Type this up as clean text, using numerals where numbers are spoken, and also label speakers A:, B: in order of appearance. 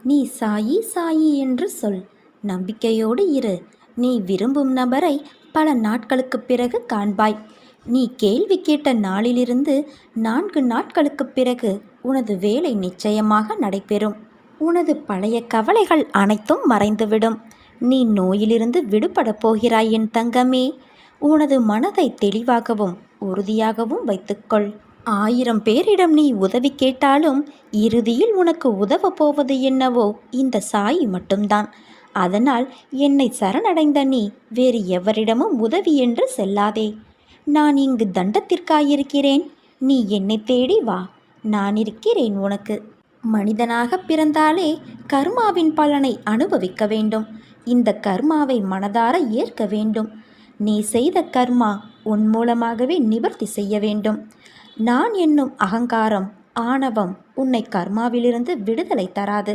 A: நீ சாயி சாயி என்று சொல். நம்பிக்கையோடு இரு. நீ விரும்பும் நபரை பல நாட்களுக்குப் பிறகு காண்பாய். நீ கேள்வி கேட்ட நாளிலிருந்து 4 நாட்களுக்குப் பிறகு உனது வேலை நிச்சயமாக நடைபெறும். உனது பழைய கவலைகள் அனைத்தும் மறைந்துவிடும். நீ நோயிலிருந்து விடுபடப் போகிறாய் என் தங்கமே. உனது மனதை தெளிவாகவும் உறுதியாகவும் வைத்துக்கொள். 1000 பேரிடம் நீ உதவி கேட்டாலும் இறுதியில் உனக்கு உதவப் போவது என்னவோ இந்த சாயி மட்டும்தான். அதனால் என்னை சரணடைந்த நீ வேறு எவரிடமும் உதவி என்று செல்லாதே. நான் இங்கு தண்டத்திற்காயிருக்கிறேன். நீ என்னை தேடி வா. நான் இருக்கிறேன் உனக்கு. மனிதனாக பிறந்தாலே கர்மாவின் பலனை அனுபவிக்க வேண்டும். இந்த கர்மாவை மனதார ஏற்க வேண்டும். நீ செய்த கர்மா உன் மூலமாகவே நிவர்த்தி செய்ய வேண்டும். நான் என்னும் அகங்காரம், ஆணவம் உன்னை கர்மாவிலிருந்து விடுதலை தராது.